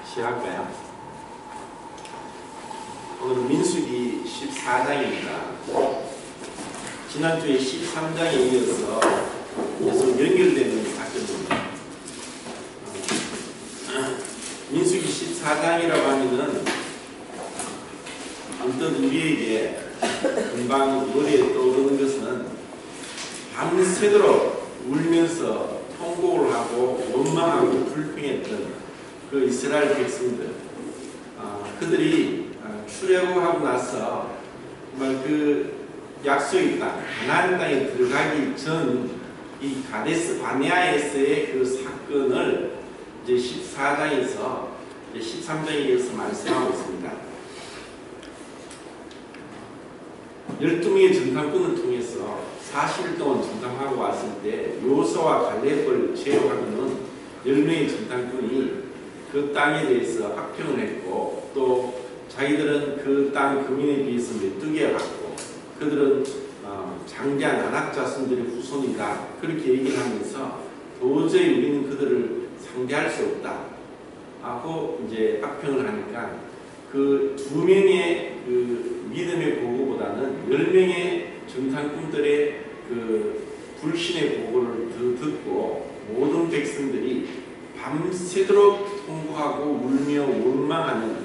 시작할까요? 오늘 민수기 14장입니다. 지난주에 13장에 이어서 계속 연결되는 사건입니다. 민수기 14장이라고 하면은 언뜻 우리에게 금방 머리에 떠오르는 것은 밤새도록 울면서 통곡을 하고 원망하고 불평했던 그 이스라엘 백성들, 그들이 출애굽하고 나서 정말 그 약속의 땅, 가나안 땅에 들어가기 전 이 가데스 바네아에서의 그 사건을 이제 14장에서 이제 13장에 이어서 말씀하고 있습니다. 12명의 전탐꾼을 통해서 40일 동안 전탐하고 왔을 때 요수아와 갈렙을 제어하고는 10명의 전탐꾼이 그 땅에 대해서 악평을 했고, 또 자기들은 그 땅 거민에 비해서 메뚜기와 같고 그들은 장자 나낙 자손들의 후손이다, 그렇게 얘기를 하면서 도저히 우리는 그들을 상대할 수 없다 하고 이제 악평을 하니까 그 2명의 그 믿음의 보고보다는 10명의 전탐꾼들의 그 불신의 보고를 듣고 모든 백성들이 밤새도록 통곡하고 울며 원망하는,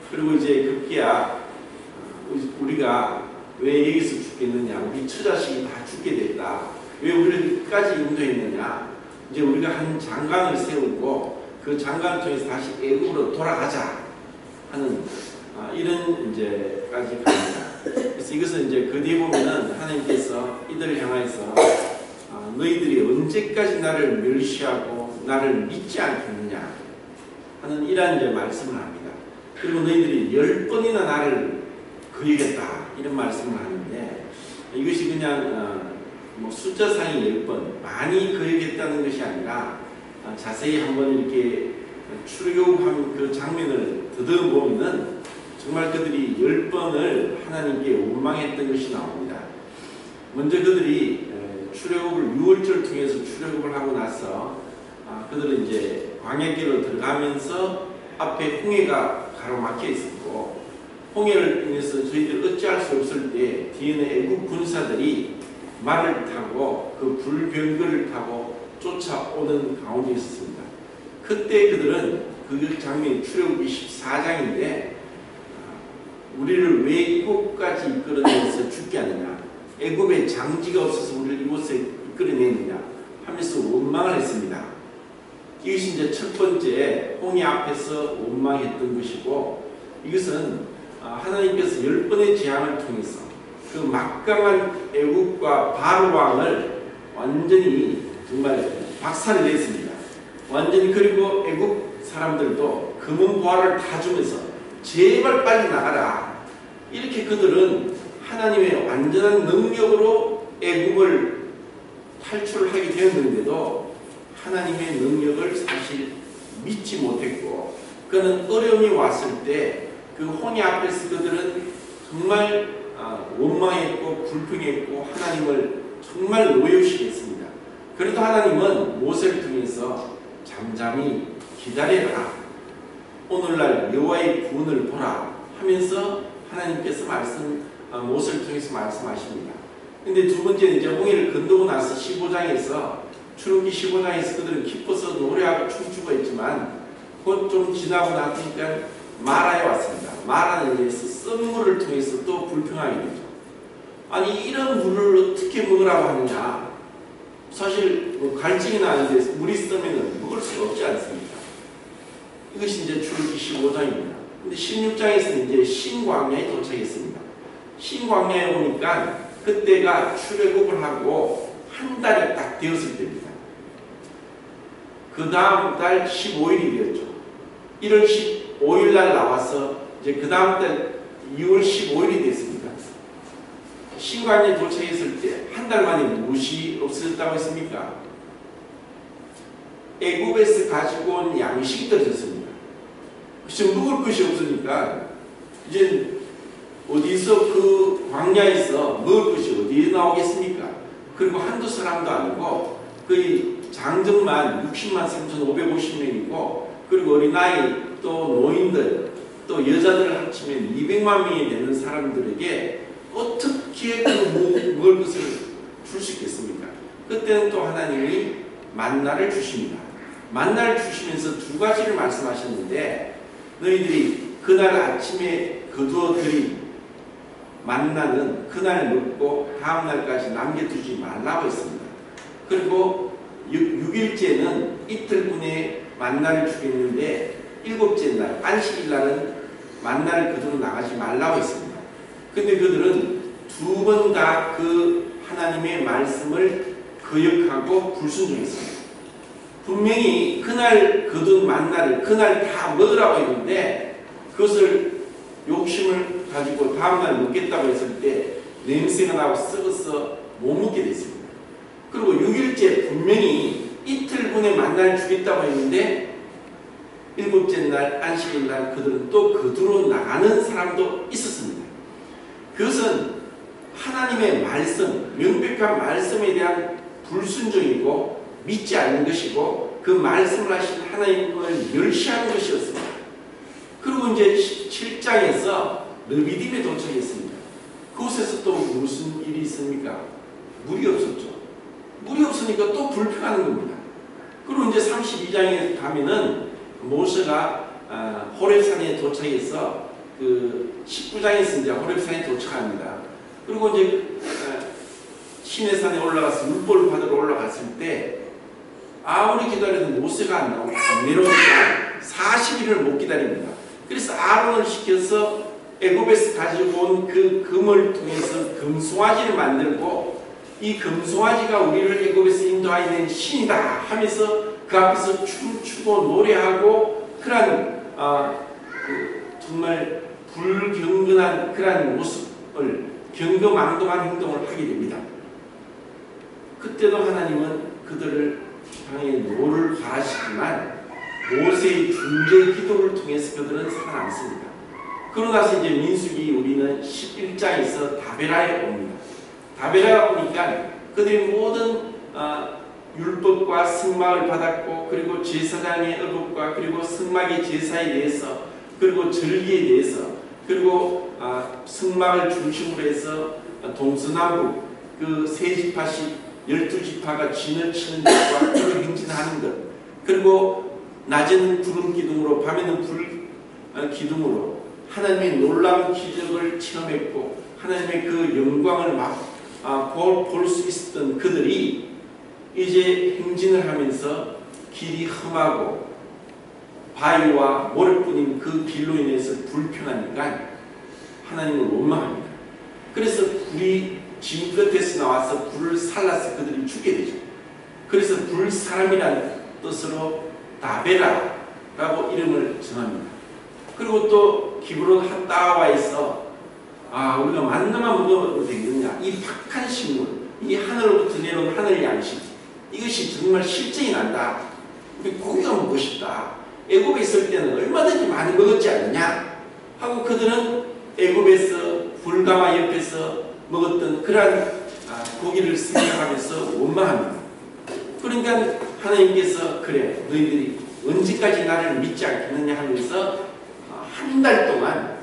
그리고 이제 급기야 우리가 왜 여기서 죽겠느냐, 우리 처자식이 다 죽게 됐다, 왜 우리를 끝까지 인도했느냐, 이제 우리가 한 장관을 세우고 그 장관을 통해서 다시 애국으로 돌아가자 하는 이런 이제까지 갑니다. 그래서 이것은 이제 그 뒤에 보면은 하나님께서 이들을 향해서 너희들이 언제까지 나를 멸시하고 나를 믿지 않겠느냐 하는 이러한 이제 말씀을 합니다. 그리고 너희들이 10번이나 나를 거역했다, 이런 말씀을 하는데, 이것이 그냥 뭐 숫자상의 10번 많이 거역했다는 것이 아니라 자세히 한번 이렇게 출애굽한 그 장면을 더듬어보면은 정말 그들이 10번을 하나님께 원망했던 것이 나옵니다. 먼저 그들이 출애굽을 6월절을 통해서 출애굽을 하고 나서 그들은 이제 광야길로 들어가면서 앞에 홍해가 가로막혀 있었고, 홍해를 통해서 저희들 어찌할 수 없을 때 뒤에는 애국 군사들이 말을 타고 그 불병거를 타고 쫓아오는 가운데 있었습니다. 그때 그들은 그 장면이 출애굽기 14장인데 우리를 왜 이곳까지 이끌어내서 죽게 하느냐, 애굽에 장지가 없어서 우리를 이곳에 이끌어내느냐 하면서 원망을 했습니다. 이것이 이제 첫 번째 홍해 앞에서 원망했던 것이고, 이것은 하나님께서 10번의 재앙을 통해서 그 막강한 애국과 바로 왕을 완전히 정말 박살을 냈습니다. 완전히. 그리고 애국 사람들도 금은 보화를 다 주면서 제발 빨리 나가라, 이렇게 그들은 하나님의 완전한 능력으로 애국을 탈출을 하게 되었는데도 하나님의 능력을 사실 믿지 못했고, 그는 어려움이 왔을 때 그 홍해 앞에서 그들은 정말 원망했고 불평했고 하나님을 정말 노여우시게 했습니다. 그래도 하나님은 모세를 통해서 잠잠히 기다려라, 오늘날 여호와의 구원을 보라 하면서 하나님께서 모세를 통해서 말씀하십니다. 근데 두 번째는 이제 홍해를 건너고 나서 15장에서 출애굽기 15장에서 그들은 기뻐서 노래하고 춤추고 했지만 곧 좀 지나고 나니까 마라에 왔습니다. 마라는 의해서 쓴물을 통해서 또 불평하게 되죠. 아니 이런 물을 어떻게 먹으라고 하느냐, 사실 뭐 갈증이 나는데 물이 쓰면 먹을 수가 없지 않습니까? 이것이 이제 출애굽기 15장입니다. 근데 16장에서는 이제 신광야에 도착했습니다. 신광야에 오니까 그때가 출애굽을 하고 한 달이 딱 되었을 때입니다. 그 다음 달 15일이 되었죠. 1월 15일 날 나와서 이제 그 다음 달 2월 15일이 됐습니다. 신광야에 도착했을 때 한 달 만에 무엇이 없어졌다고 했습니까? 애굽에서 가지고 온 양식이 떨어졌습니다. 그래서 먹을 것이 없으니까 이제 어디서 그 광야에서 먹을 것이 어디에 나오겠습니까? 그리고 한두 사람도 아니고 거의 장정만 60만 3,550명이고, 그리고 어린아이 또 노인들, 또 여자들을 합치면 200만 명이 되는 사람들에게 어떻게 그 먹을 것을 줄 수 있겠습니까? 그때는 또 하나님이 만나를 주십니다. 만나를 주시면서 두 가지를 말씀하셨는데, 너희들이 그날 아침에 거두어들인 만나는 그날 먹고 다음날까지 남겨두지 말라고 했습니다. 그리고 6일째는 이틀분에 만나를 주겠는데 7째 날 안식일 날은 만나를 거두러 나가지 말라고 했습니다. 근데 그들은 두 번 다 그 하나님의 말씀을 거역하고 불순종했습니다. 분명히 그날 거둔 만나를 그날 다 먹으라고 했는데 그것을 욕심을 가지고 다음날 먹겠다고 했을 때 냄새가 나고 썩어서 못 먹게 됐습니다. 그리고 6일째 분명히 이틀분에 만나를 주겠다고 했는데 7째 날 안식일 날 그들은 또 거두러 나가는 사람도 있었습니다. 그것은 하나님의 말씀, 명백한 말씀에 대한 불순종이고 믿지 않는 것이고 그 말씀을 하신 하나님을 멸시하는 것이었습니다. 그리고 이제 7장에서 르비딤에 도착했습니다. 그곳에서 또 무슨 일이 있습니까? 물이 없었죠. 물이 없으니까 또 불평하는 겁니다. 그리고 이제 32장에 가면은 모세가 호렙산에 도착해서 그 19장에서 이제 호렙산에 도착합니다. 그리고 이제 시내산에 올라가서 율법을 받으러 올라갔을 때 아무리 기다려도 모세가 안 내려오니까 40일을 못 기다립니다. 그래서 아론을 시켜서 애굽에서 가지고 온 그 금을 통해서 금송아지를 만들고 이 금송아지가 우리를 애굽에서 인도하는 신이다 하면서 그 앞에서 춤추고 노래하고 그런 정말 불경건한 그런 모습을 경거망동한 행동을 하게 됩니다. 그때도 하나님은 그들을 향해 노를 발하시지만 모세의 중재 기도를 통해서 그들은 살아남습니다. 그러고 나서 이제 민수기 우리는 11장에서 다베라에 옵니다. 다베라에 오니까 그들이 모든 율법과 승막을 받았고 그리고 제사장의 의복과 그리고 승막의 제사에 대해서 그리고 절기에 대해서 그리고 승막을 중심으로 해서 동서남북 그 세 지파씩 12지파가 진을 치는 것과 불을 행진하는 것 그리고 낮에는 구름 기둥으로 밤에는 불 기둥으로 하나님의 놀라운 기적을 체험했고 하나님의 그 영광을 볼 수 있었던 그들이 이제 행진을 하면서 길이 험하고 바위와 모래뿐인 그 길로 인해서 불평하니까 하나님을 원망합니다. 그래서 불이 진 끝에서 나와서 불을 살라서 그들이 죽게 되죠. 그래서 불사람이라는 뜻으로 다베라라고 이름을 정합니다. 그리고 또 기브론 핫다와에서 우리가 만나만 먹어도 되겠느냐, 이 박한 식물, 이 하늘로부터 내려온 하늘 양식, 이것이 정말 실증이 난다. 우리 고기가 먹고 싶다. 애굽에 있을 때는 얼마든지 많이 먹었지 않느냐 하고 그들은 애굽에서 불가마 옆에서 먹었던 그러한 고기를 생각하면서 원망합니다. 그러니까 하나님께서 그래 너희들이 언제까지 나를 믿지 않겠느냐 하면서 한 달 동안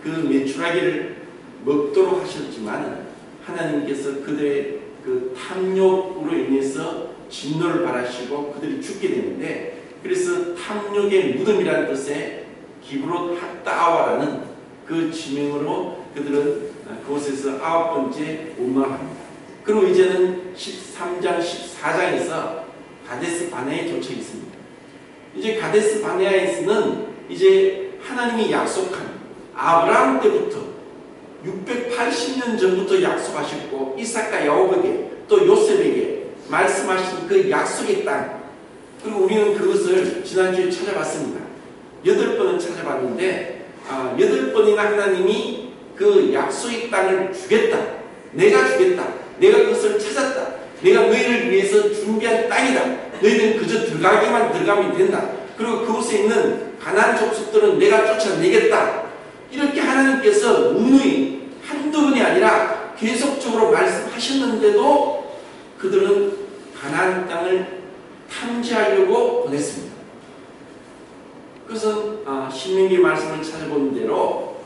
그 메추라기를 먹도록 하셨지만 하나님께서 그들의 그 탐욕으로 인해서 진노를 바라시고 그들이 죽게 되는데 그래서 탐욕의 무덤이라는 뜻의 기브롯 핫다와라는 그 지명으로 그들은 그곳에서 9번째 원망합니다. 그리고 이제는 13장, 14장에서 가데스 바네아에 도착했습니다. 이제 가데스 바네아에서는 이제 하나님이 약속한 아브라함 때부터 680년 전부터 약속하셨고 이삭과 야곱에게 또 요셉에게 말씀하신 그 약속의 땅 그리고 우리는 그것을 지난주에 찾아봤습니다. 8번은 찾아봤는데 8번이나 하나님이 그 약속의 땅을 주겠다. 내가 주겠다. 내가 그것을 찾았다. 내가 너희를 위해서 준비한 땅이다. 너희는 그저 들어가기만 들어가면 된다. 그리고 그곳에 있는 가나안 족속들은 내가 쫓아내겠다. 이렇게 하나님께서 누누이 한두 번이 아니라 계속적으로 말씀하셨는데도 그들은 가나안 땅을 탐지하려고 보냈습니다. 그것은 신명기 말씀을 찾아본 대로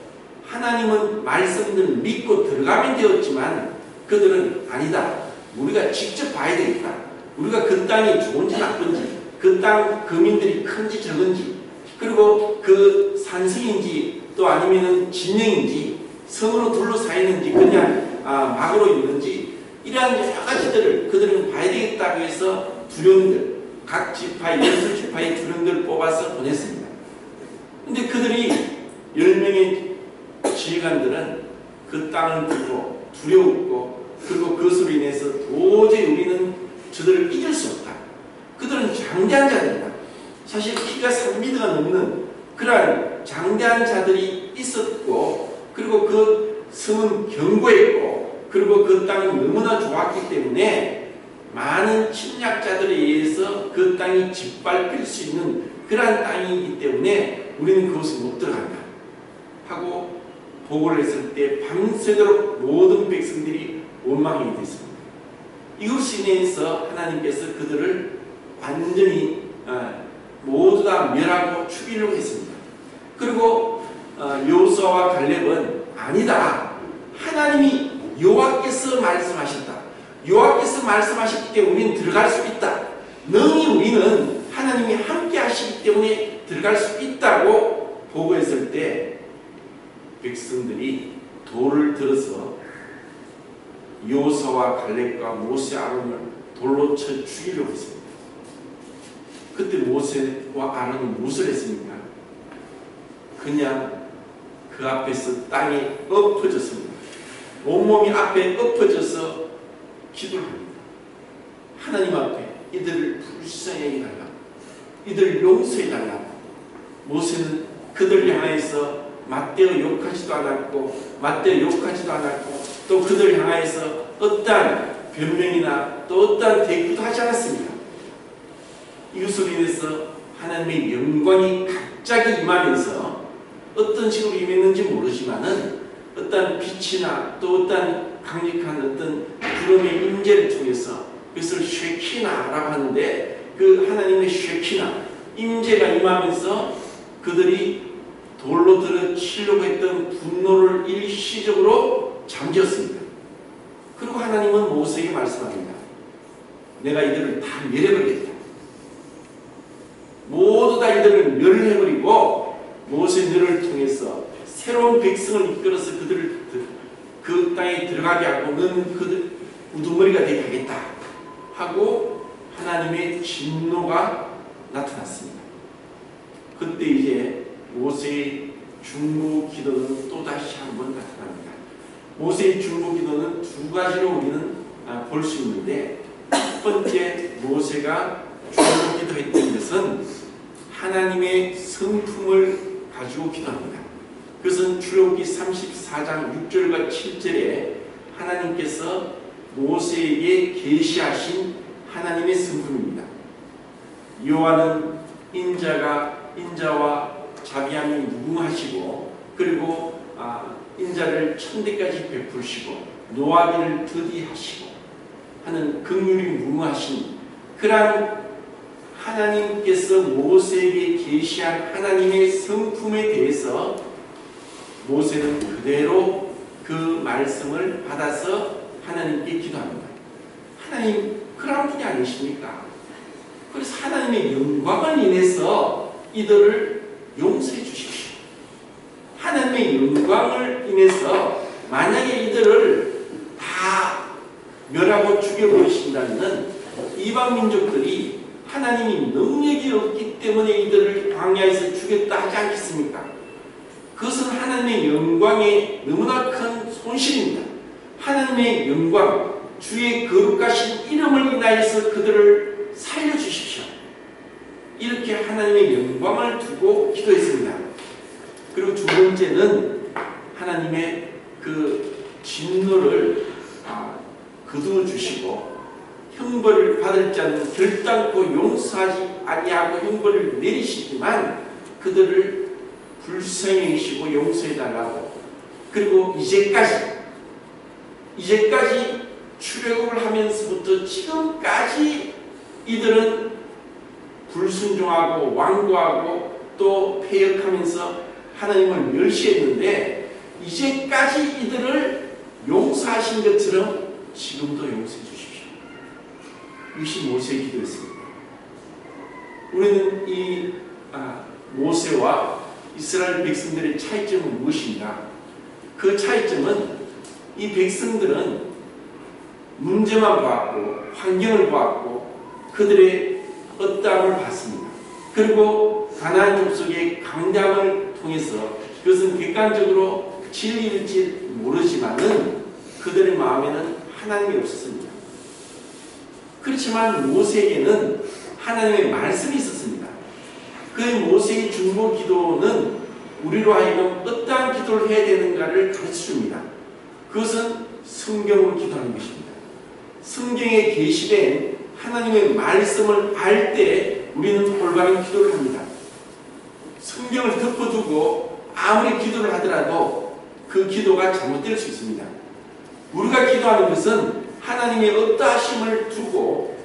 하나님은 말씀들을 믿고 들어가면 되었지만 그들은 아니다. 우리가 직접 봐야 되겠다. 우리가 그 땅이 좋은지 나쁜지, 그 땅 거민들이 큰지 적은지, 그리고 그 산성인지 또 아니면은 진영인지 성으로 둘러싸여 있는지 그냥 막으로 있는지 이러한 여러 가지들을 그들은 봐야 되겠다고 해서 두령들, 각 지파의 10지파의 두령들을 뽑아서 보냈습니다. 근데 그들이 10명의 지휘관들은 그 땅을 두고 두려웠고 그리고 그것으로 인해서 도저히 우리는 저들을 이길 수 없다. 그들은 장대한 자들이다. 사실 키가 3m가 넘는 그러한 장대한 자들이 있었고 그리고 그 성은 견고했고 그리고 그 땅이 너무나 좋았기 때문에 많은 침략자들에 의해서 그 땅이 짓밟힐 수 있는 그러한 땅이기 때문에 우리는 그곳에 못 들어간다 하고 보고를 했을 때 밤새도록 모든 백성들이 원망이 됐습니다. 이것으로 인해서 하나님께서 그들을 완전히 모두 다 멸하고 죽이려고 했습니다. 그리고 여호수아와 갈렙은 아니다. 하나님이 여호와께서 말씀하셨다. 여호와께서 말씀하셨기 때문에 우리는 들어갈 수 있다. 능히 우리는 하나님이 함께 하시기 때문에 들어갈 수 있다고 보고했을 때 백성들이 돌을 들어서 여호수아와 갈렙과 모세 아론을 돌로 쳐 죽이려고 했습니다. 그때 모세와 아론은 무엇을 했습니까? 그냥 그 앞에서 땅에 엎어졌습니다. 온몸이 앞에 엎어져서 기도를 합니다. 하나님 앞에 이들을 불쌍히 해달라고, 이들을 용서해달라고. 모세는 그들을 향하여서 맞대어 욕하지도 않았고 맞대어 욕하지도 않았고 또 그들을 향하여서 어떠한 변명이나 또 어떠한 대꾸도 하지 않았습니다. 이것으로 인해서 하나님의 영광이 갑자기 임하면서 어떤 식으로 임했는지 모르지만은 어떤 빛이나 또 어떤 강력한 어떤 구름의 임재를 통해서 그것을 쉐키나라고 하는데 그 하나님의 쉐키나 임재가 임하면서 그들이 돌로 들어 치려고 했던 분노를 일시적으로 잠재웠습니다. 그리고 하나님은 모세에게 말씀합니다. 내가 이들을 다 멸해버리겠다. 모두 다 이들을 멸해버리고 모세 너를 통해서 새로운 백성을 이끌어서 그들을 그 땅에 들어가게 하고 너는 그들 우두머리가 되게 하겠다 하고 하나님의 진노가 나타났습니다. 그때 이제 모세의 중보 기도는 또다시 한번 나타납니다. 모세의 중보 기도는 두 가지로 우리는 볼 수 있는데 첫 번째 모세가 중보 기도했던 것은 하나님의 성품을 가지고 기도합니다. 그것은 출애굽기 34장 6절과 7절에 하나님께서 모세에게 계시하신 하나님의 성품입니다. 여호와는 인자와 자비함이 무궁하시고 그리고 인자를 천대까지 베푸시고 노하기를 더디하시고 하는 긍휼이 무궁하신 그러한 하나님께서 모세에게 계시한 하나님의 성품에 대해서 모세는 그대로 그 말씀을 받아서 하나님께 기도합니다. 하나님 그런 분이 아니십니까? 그래서 하나님의 영광을 인해서 이들을 용서해 주십시오. 하나님의 영광을 인해서 만약에 이들을 다 멸하고 죽여버리신다면 이방 민족들이 하나님이 능력이 없기 때문에 이들을 광야에서 죽였다 하지 않겠습니까? 그것은 하나님의 영광의 너무나 큰 손실입니다. 하나님의 영광, 주의 거룩하신 이름을 인하여서 그들을 살려주십시오. 이렇게 하나님의 영광을 두고 기도했습니다. 그리고 두 번째는 하나님의 그 진노를 거두어 주시고 형벌을 받을 자는 결단코 용서하지 아니하고 형벌을 내리시지만 그들을 불쌍히 여기시고 용서해달라고. 그리고 이제까지 출애굽을 하면서부터 지금까지 이들은 불순종하고 완고하고 또 패역하면서 하나님을 멸시했는데 이제까지 이들을 용서하신 것처럼 지금도 용서해 주십시오. 이것이 모세의 기도였습니다. 우리는 이 모세와 이스라엘 백성들의 차이점은 무엇인가? 그 차이점은 이 백성들은 문제만 보았고 환경을 보았고 그들의 어떠함을 봤습니다. 그리고 가나안 족속의 강대함을 통해서 그것은 객관적으로 진리일지 모르지만은 그들의 마음에는 하나님이 없었습니다. 그렇지만 모세에게는 하나님의 말씀이 있었습니다. 그 모세의 중보 기도는 우리로 하여금 어떠한 기도를 해야 되는가를 가르쳐줍니다. 그것은 성경으로 기도하는 것입니다. 성경에 계시된 하나님의 말씀을 알 때 우리는 올바른 기도를 합니다. 성경을 덮어두고 아무리 기도를 하더라도 그 기도가 잘못될 수 있습니다. 우리가 기도하는 것은 하나님의 어떠하심을 두고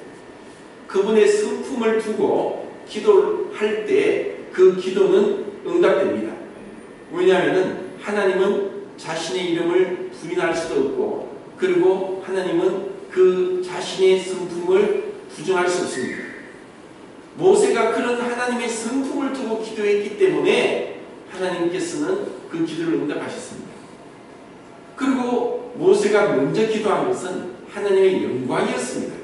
그분의 성품을 두고 기도를 할 때 그 기도는 응답됩니다. 왜냐하면 하나님은 자신의 이름을 부인할 수도 없고 그리고 하나님은 그 자신의 성품을 부정할 수 없습니다. 모세가 그런 하나님의 성품을 두고 기도했기 때문에 하나님께서는 그 기도를 응답하셨습니다. 그리고 모세가 먼저 기도한 것은 하나님의 영광이었습니다.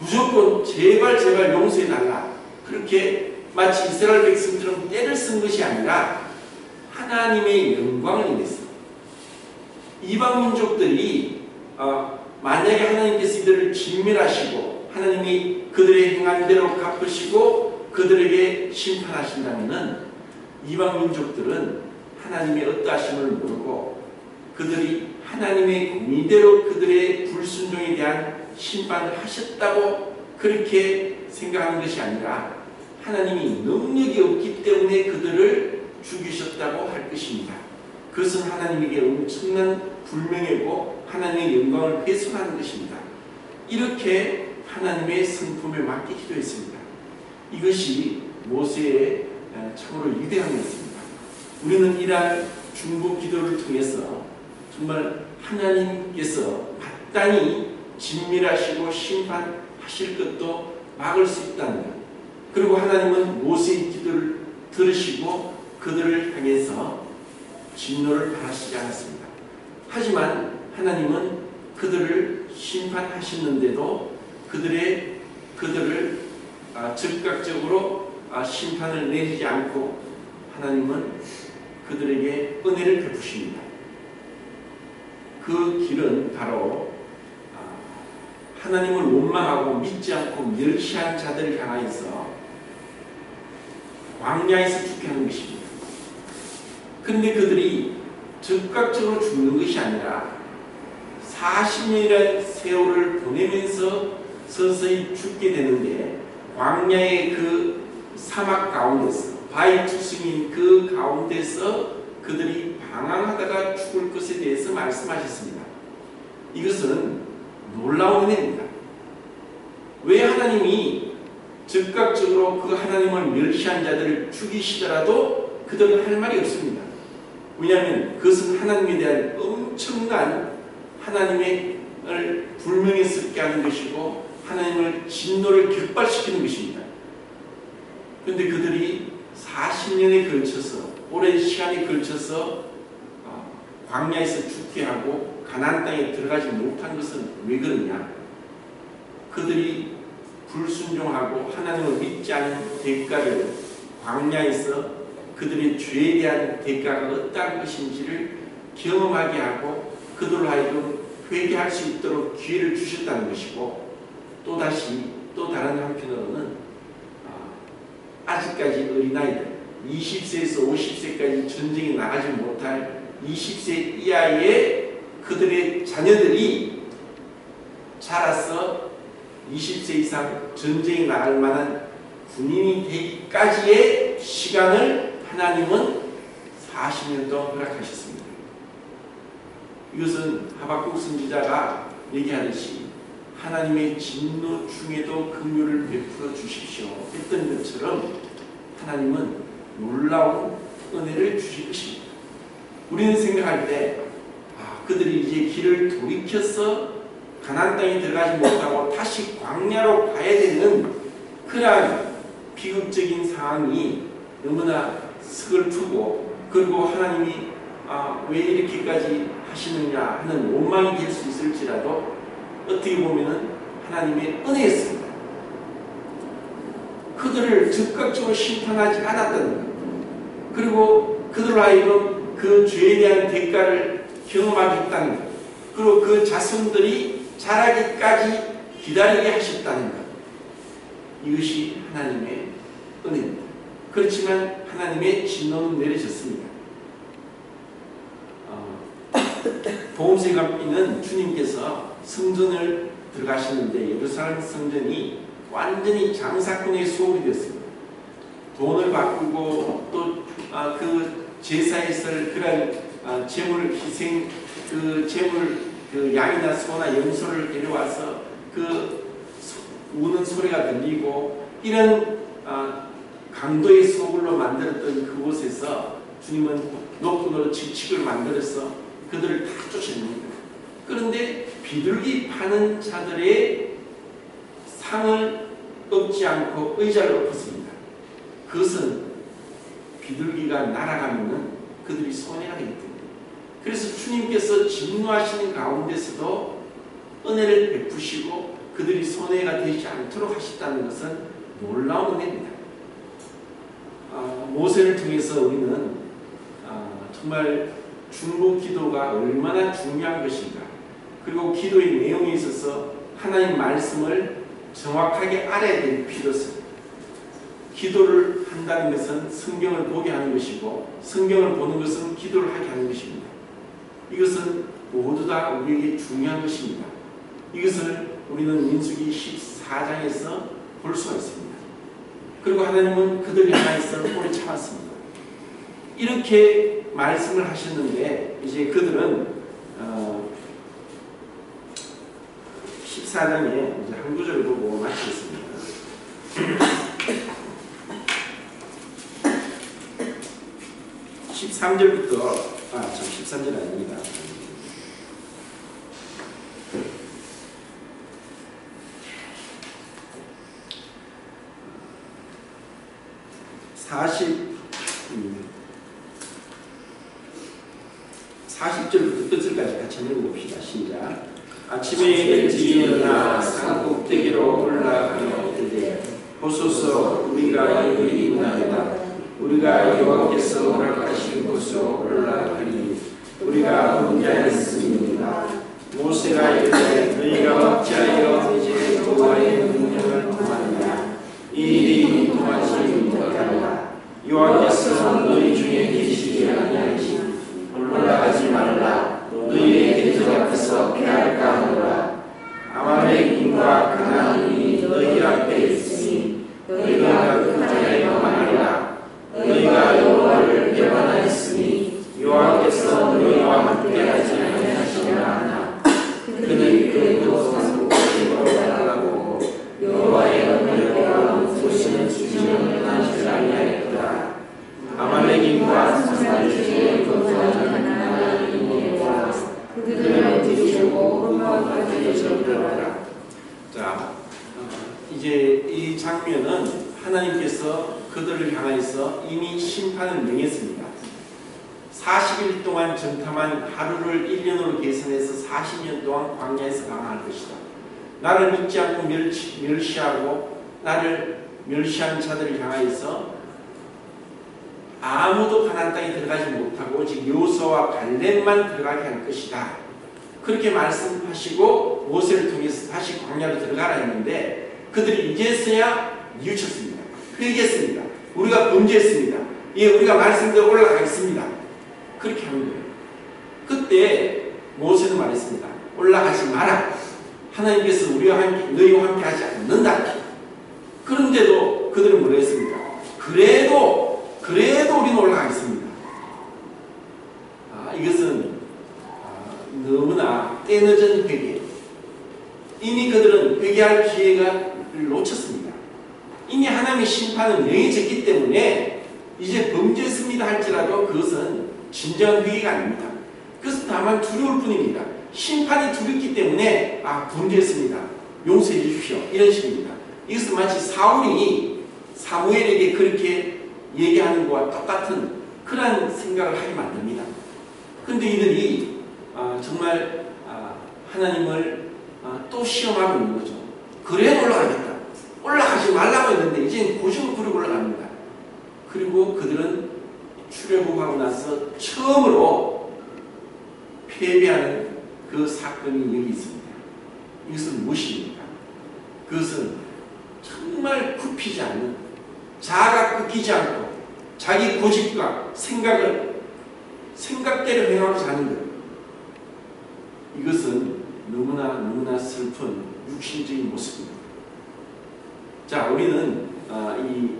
무조건 제발 용서해달라 그렇게 마치 이스라엘 백성처럼 떼를 쓴 것이 아니라 하나님의 영광을 인했습니다. 이방 민족들이 만약에 하나님께서 이들을 진멸하시고 하나님이 그들의 행한 대로 갚으시고 그들에게 심판하신다면 이방 민족들은 하나님의 어떠하심을 모르고 그들이 하나님의 공의대로 그들의 불순종에 대한 심판을 하셨다고 그렇게 생각하는 것이 아니라 하나님이 능력이 없기 때문에 그들을 죽이셨다고 할 것입니다. 그것은 하나님에게 엄청난 불명예고 하나님의 영광을 훼손하는 것입니다. 이렇게 하나님의 성품에 맞게 기도했습니다. 이것이 모세의 참으로 위대함이었습니다. 우리는 이러한 중보 기도를 통해서 정말 하나님께서 마땅히 진멸하시고 심판하실 것도 막을 수 있다는 것. 그리고 하나님은 모세의 기도를 들으시고 그들을 향해서 진노를 바라시지 않았습니다. 하지만 하나님은 그들을 심판하셨는데도 그들을 즉각적으로 심판을 내리지 않고 하나님은 그들에게 은혜를 베푸십니다. 그 길은 바로 하나님을 원망하고 믿지 않고 멸시한 자들을 향하여서 광야에서 죽게 하는 것입니다. 그런데 그들이 즉각적으로 죽는 것이 아니라 40년이라는 세월을 보내면서 서서히 죽게 되는데 광야의 그 사막 가운데서 바위 투성인 그 가운데서 그들이 방황하다가 죽을 것에 대해서 말씀하셨습니다. 이것은 놀라운 은혜입니다. 왜 하나님이 즉각적으로 그 하나님을 멸시한 자들을 죽이시더라도 그들은 할 말이 없습니다. 왜냐하면 그것은 하나님에 대한 엄청난 하나님을 불명예스럽게 하는 것이고 하나님을 진노를 격발시키는 것입니다. 그런데 그들이 40년에 걸쳐서 오랜 시간에 걸쳐서 광야에서 죽게 하고 가나안 땅에 들어가지 못한 것은 왜 그러냐? 그들이 불순종하고 하나님을 믿지 않은 대가를 광야에서 그들의 죄에 대한 대가가 어떠한 것인지를 경험하게 하고 그들로 하여금 회개할 수 있도록 기회를 주셨다는 것이고 또다시 또 다른 한편으로는 아직까지 어린아이들 20세에서 50세까지 전쟁에 나가지 못할 20세 이하의 그들의 자녀들이 자라서 20세 이상 전쟁에 나갈 만한 군인이 되기까지의 시간을 하나님은 40년 동안 허락하셨습니다. 이것은 하박국 선지자가 얘기하듯이 하나님의 진노 중에도 긍휼을 베풀어 주십시오 했던 것처럼 하나님은 놀라운 은혜를 주실 것입니다. 우리는 생각할 때 그들이 이제 길을 돌이켜서 가나안 땅에 들어가지 못하고 다시 광야로 가야 되는 그러한 비극적인 상황이 너무나 서글프고, 그리고 하나님이 왜 이렇게까지 하시느냐 하는 원망이 될 수 있을지라도 어떻게 보면은 하나님의 은혜였습니다. 그들을 즉각적으로 심판하지 않았다는 것, 그리고 그들로 하여금 그 죄에 대한 대가를 경험하게 했다는 것, 그리고 그 자손들이 자라기까지 기다리게 하셨다는 것, 이것이 하나님의 은혜입니다. 그렇지만 하나님의 진노는 내리셨습니다. 보험세관비는 주님께서 성전을 들어가시는데 예루살렘 성전이 완전히 장사꾼의 소울이 되었습니다. 돈을 바꾸고 또 그 제사에 쓸 그런 재물 희생, 그 재물 그 양이나 소나 염소를 데려와서 그 우는 소리가 들리고, 이런 강도의 소굴로 만들었던 그곳에서 주님은 노끈으로 직책을 만들어서 그들을 다 쫓아냅니다. 그런데 비둘기 파는 자들의 상을 얻지 않고 의자를 엎었습니다. 그것은 비둘기가 날아가면 그들이 손해가 되기 때문에, 그래서 주님께서 진노하시는 가운데서도 은혜를 베푸시고 그들이 손해가 되지 않도록 하셨다는 것은 놀라운 은혜입니다. 모세를 통해서 우리는 정말 중보 기도가 얼마나 중요한 것인가, 그리고 기도의 내용에 있어서 하나님 말씀을 정확하게 알아야 될 필요성, 기도를 한다는 것은 성경을 보게 하는 것이고 성경을 보는 것은 기도를 하게 하는 것입니다. 이것은 모두 다 우리에게 중요한 것입니다. 이것을 우리는 민수기 14장에서 볼 수가 있습니다. 그리고 하나님은 그들을 향해서 오래 참았습니다. 이렇게 말씀을 하셨는데 이제 그들은 14장에 이제 한 구절을 보고 마치겠습니다. 13절부터 13절 아닙니다. 40절부터 끝절까지 같이 한번 봅시다. 시작. 아침에 일찍 일어나 산 꼭대기로 올라가며 이르되 보소서 우리가 여기 있나이다. 우리가 여호와께서 허락하신 곳으로 올라가니 우리가 혼자 있습니다. 모세가 이르되 너희가 어찌하여 이제 여호와의 명령을 범하느냐. 이 일이 통하지 못하리라. 여호와께서 너희 중에 계시지 아니하시니 올라가지 말라. 너희의 대적 앞에서 패할까 하노라. 아말렉인과 가나안이 너희 앞에 있으니 너희가 그 자리에 망하리라. 너희가 여호와를 배반하였으니 여호와께서 너희와 함께하지 아니하시리라 하나. 그는 그 곳은 꼭대기로 올라가고 여호와의 은혜가 보시는 주님을 하지 아니하였더라. 아말렉인과 상관주의 거주하는 하나님과 그들을 뒤지고 음악까지 적으라. 자, 이제 이 장면은 하나님께서 그들을 향해서 이미 심판을 명했습니다. 40일 동안 정탐한 하루를 1년으로 계산해서 40년 동안 광야에서 방황할 것이다. 나를 믿지 않고 멸시하고 나를 멸시한 자들을 향하여서 아무도 가나안 땅에 들어가지 못하고 오직 여호수아와 갈렙만 들어가게 할 것이다. 그렇게 말씀하시고 모세를 통해서 다시 광야로 들어가라 했는데 그들이 이제서야 뉘우쳤습니다. 회개했습니다. 우리가 범죄했습니다. 예, 우리가 말씀대로 올라가겠습니다. 그렇게 하는 거예요. 그때 모세는 말했습니다. 올라가지 마라. 하나님께서 우리와 함께, 너희와 함께 하지 않는다. 그런데도 그들은 뭐라 했습니까? 그래도 우리는 올라가겠습니다. 이것은 너무나 때늦은 회개. 이미 그들은 회개할 기회가 놓쳤습니다. 이미 하나님의 하나님의 심판은 명해졌기 때문에 이제 범죄했습니다 할지라도 그것은 진정한 회개가 아닙니다. 그것은 다만 두려울 뿐입니다. 심판이 두렵기 때문에 범죄했습니다, 용서해 주십시오, 이런 식입니다. 이것은 마치 사울이 사무엘에게 그렇게 얘기하는 것과 똑같은 그런 생각을 하게 만듭니다. 그런데 이들이 정말 하나님을 또 시험하고 있는 거죠. 그래도 올라가겠다. 올라가지 말라고 했는데 이제 고집을 부리고 올라갑니다. 그리고 그들은 출애굽하고 나서 처음으로 패배하는 그 사건이 여기 있습니다. 이것은 무엇입니까? 그것은 정말 굽히지 않는, 자아가 꺾이지 않고 자기 고집과 생각대로 행하고자 하는 것. 이것은 너무나 슬픈 육신적인 모습입니다. 자, 우리는 이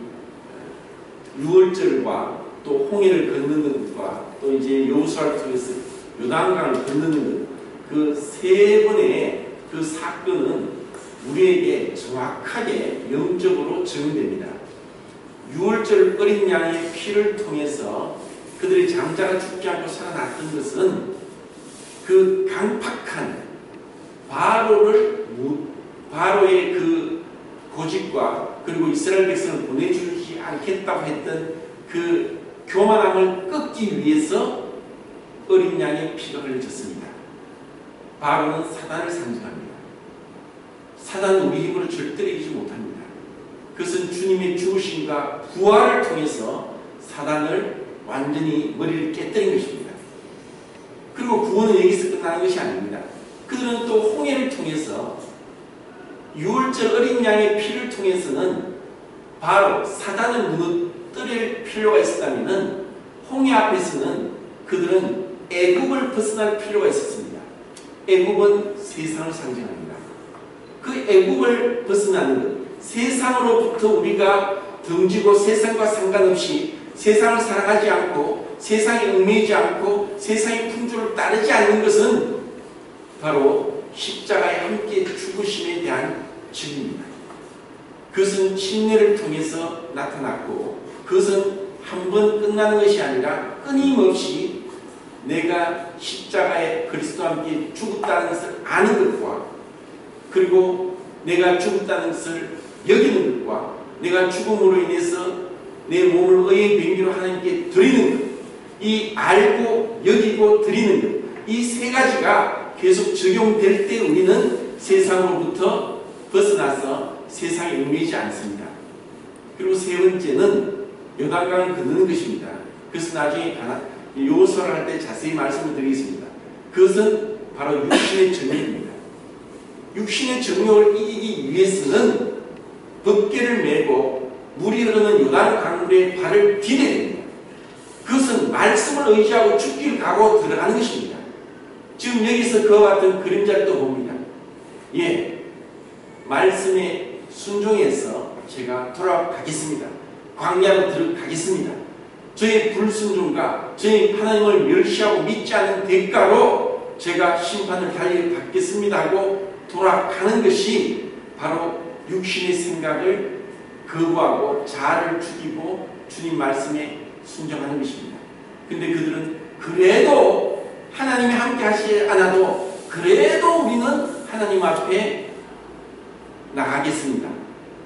유월절과 또 홍해를 건너는 것과 또 이제 여호수아를 통해서 요단강을 건너는 것, 그 세 번의 그 사건은 우리에게 정확하게 영적으로 적용됩니다. 유월절 어린 양의 피를 통해서 그들의 장자가 죽지 않고 살아났던 것은 그 강팍한 바로의 그 고집과 그리고 이스라엘 백성을 보내주지 않겠다고 했던 그 교만함을 꺾기 위해서 어린 양의 피가 흘려졌습니다. 바로는 사단을 상징합니다. 사단은 우리 힘으로 절대로 이기지 못합니다. 그것은 주님의 죽으심과 부활을 통해서 사단을 완전히 머리를 깨뜨린 것입니다. 그리고 구원은 여기서 끝나는 것이 아닙니다. 그들은 또 홍해를 통해서 유월절 어린 양의 피를 통해서는 바로 사단을 무너뜨릴 필요가 있었다면 홍해 앞에서는 그들은 애굽을 벗어날 필요가 있었습니다. 애굽은 세상을 상징합니다. 그 애굽을 벗어나는 것, 세상으로부터 우리가 등지고 세상과 상관없이 세상을 사랑하지 않고 세상에 얽매이지 않고 세상의 풍조를 따르지 않는 것은 바로 십자가에 함께 죽으심에 대한 증입니다. 그것은 침례를 통해서 나타났고 그것은 한 번 끝나는 것이 아니라 끊임없이 내가 십자가에 그리스도와 함께 죽었다는 것을 아는 것과 그리고 내가 죽었다는 것을 여기는 것과 내가 죽음으로 인해서 내 몸을 의의 병기로 하나님께 드리는 것, 이 알고 여기고 드리는 것, 이 세 가지가 계속 적용될 때 우리는 세상으로부터 벗어나서 세상에 얽매이지 않습니다. 그리고 세 번째는 요단강을 건너는 것입니다. 그래서 나중에 여호수아를 할 때 자세히 말씀을 드리겠습니다. 그것은 바로 육신의 정욕입니다. 육신의 정욕을 이기기 위해서는 법궤를 메고 물이 흐르는 요단 강물에 발을 디뎌야 됩니다. 그것은 말씀을 의지하고 죽기를 각오하고 들어가는 것입니다. 지금 여기서 그와 같은 그림자를 또 봅니다. 말씀에 순종해서 제가 돌아가겠습니다. 광야로 들어가겠습니다. 저의 불순종과 저의 하나님을 멸시하고 믿지 않는 대가로 제가 심판을 받겠습니다 하고 돌아가는 것이 바로 육신의 생각을 거부하고 자아를 죽이고 주님 말씀에 순종하는 것입니다. 근데 그들은 그래도 하나님이 함께 하시지 않아도 그래도 우리는 하나님 앞에 나가겠습니다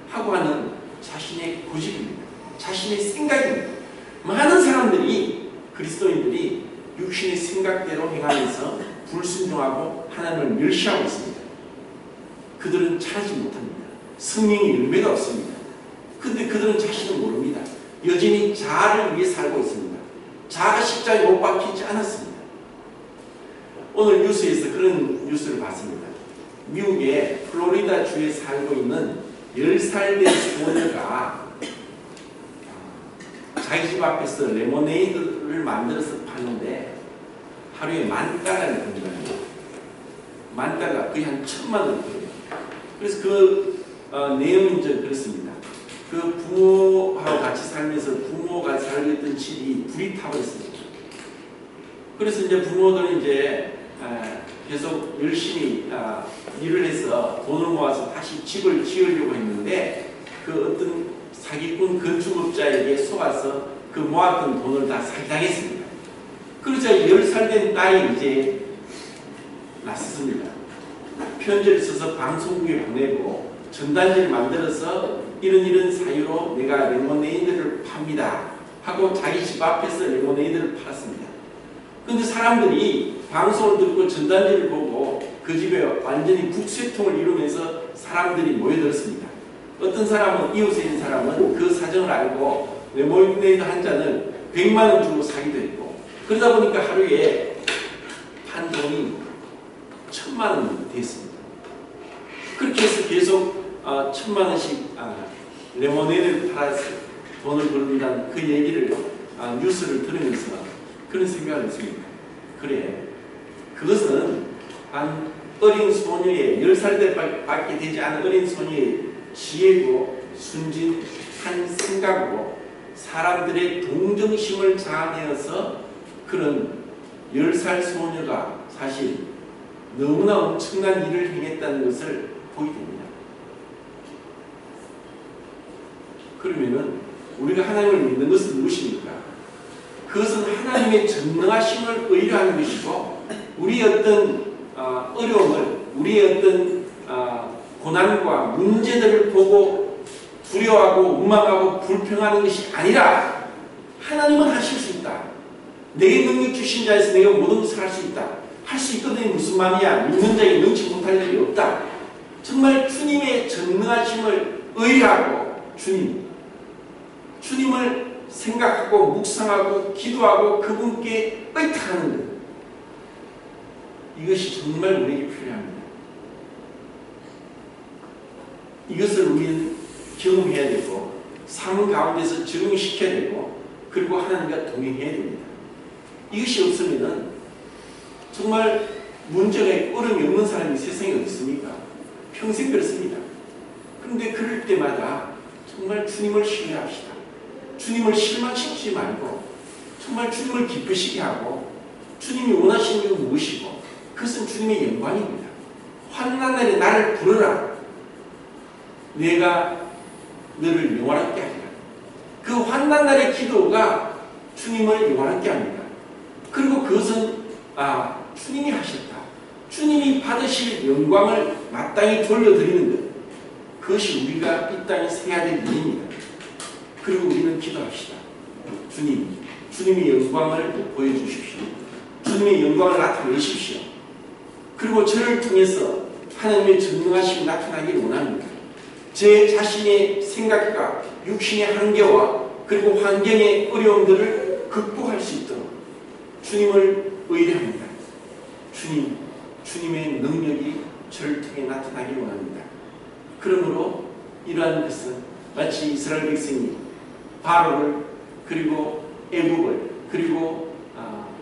하고 하는 자신의 고집입니다. 자신의 생각입니다. 많은 사람들이 그리스도인들이 육신의 생각대로 행하면서 불순종하고 하나님을 멸시하고 있습니다. 그들은 차지 못합니다. 성령의 열매가 없습니다. 근데 그들은 자신을 모릅니다. 여전히 자아를 위해 살고 있습니다. 자아가 십자가에 못 박히지 않았습니다. 오늘 뉴스에서 그런 뉴스를 봤습니다. 미국의 플로리다 주에 살고 있는 10살 된 소녀가 자기 집 앞에서 레모네이드를 만들어서 파는데 하루에 $10,000을 번다는 거예요. $10,000, 거의 한 1,000만 원. 그래서 그 내용이 좀 그렇습니다. 그 부모하고 같이 살면서 부모가 살고 있던 집이 불이 타고 있습니다. 그래서 이제 부모들은 이제 계속 열심히 일을 해서 돈을 모아서 다시 집을 지으려고 했는데 그 어떤 사기꾼 건축업자에게 속아서 그 모았던 돈을 다 사기당했습니다. 그러자 10살 된 딸이 이제 나섰습니다. 편지를 써서 방송국에 보내고 전단지를 만들어서 이런 사유로 내가 레모네이드를 팝니다 하고 자기 집 앞에서 레모네이드를 팔았습니다. 그런데 사람들이 방송을 듣고 전단지를 보고 그 집에 완전히 북새통을 이루면서 사람들이 모여들었습니다. 어떤 사람은, 이웃에 있는 사람은 그 사정을 알고 레모네이드 한 잔을 100만 원 주고 사기도 했고, 그러다 보니까 하루에 판 돈이 1000만 원 됐습니다. 그렇게 해서 계속 1000만 원씩 레모네이드를 팔아서 돈을 벌는다는 그 얘기를 뉴스를 들으면서 그런 생각을 했습니다. 그래, 그것은 한 어린 소녀의 10살밖에 되지 않은 어린 소녀의 지혜고 순진한 생각으로 사람들의 동정심을 자아내어서 그런 10살 소녀가 사실 너무나 엄청난 일을 행했다는 것을 보게 됩니다. 그러면은 우리가 하나님을 믿는 것은 무엇입니까? 그것은 하나님의 전능하심을 의뢰하는 것이고, 우리의 어떤 어려움을, 우리의 어떤 고난과 문제들을 보고 두려워하고 원망하고 불평하는 것이 아니라, 하나님은 하실 수 있다. 내게 능력 주신 자에서 내가 모든 것을 할 수 있다. 할 수 있거든요. 무슨 말이야? 믿는 자에게 능치 못할 일이 없다. 정말 주님의 전능하심을 의뢰하고 주님을 생각하고 묵상하고 기도하고 그분께 의탁하는 것, 이것이 정말 우리에게 필요합니다. 이것을 우리는 경험해야 되고 삶 가운데서 적용시켜야 되고, 그리고 하나님과 동행해야 됩니다. 이것이 없으면 정말 문제가 어려움이 없는 사람이 세상에 어디 있습니까? 평생 그렇습니다. 그런데 그럴 때마다 정말 주님을 신뢰합시다. 주님을 실망시키지 말고 정말 주님을 기쁘시게 하고, 주님이 원하시는 건 무엇이고 그것은 주님의 영광입니다. 환난 날에 나를 부르라. 내가 너를 영원하게 하리라. 그 환난 날의 기도가 주님을 영원하게 합니다. 그리고 그것은 주님이 하셨다. 주님이 받으실 영광을 마땅히 돌려드리는 것, 그것이 우리가 이 땅에서 해야 될 일입니다. 그리고 우리는 기도합시다. 주님의 영광을 보여주십시오. 주님의 영광을 나타내십시오. 그리고 저를 통해서 하나님의 전능하심이 나타나기를 원합니다. 제 자신의 생각과 육신의 한계와 그리고 환경의 어려움들을 극복할 수 있도록 주님을 의뢰합니다. 주님의 능력이 저를 통해 나타나기를 원합니다. 그러므로 이러한 것은 마치 이스라엘 백성이 바로를, 그리고 애굽을, 그리고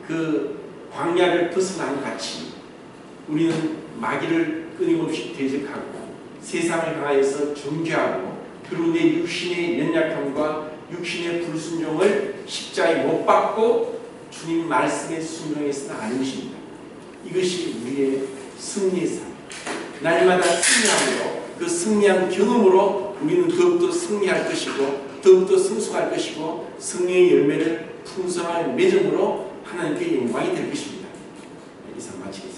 그 광야를 벗어난 같이 우리는 마귀를 끊임없이 대적하고 세상을 향하여서 정죄하고, 그리고 내 육신의 연약함과 육신의 불순종을 십자가에 못 박고 주님 말씀에 순종해서는 아닌 것입니다. 이것이 우리의 승리의 삶, 날마다 승리함으로, 그 승리한 경험으로 우리는 더욱더 승리할 것이고 더욱더 승수할 것이고 승리의 열매를 풍성하게 맺음으로 하나님께 영광이 될 것입니다. 이상 마치겠습니다.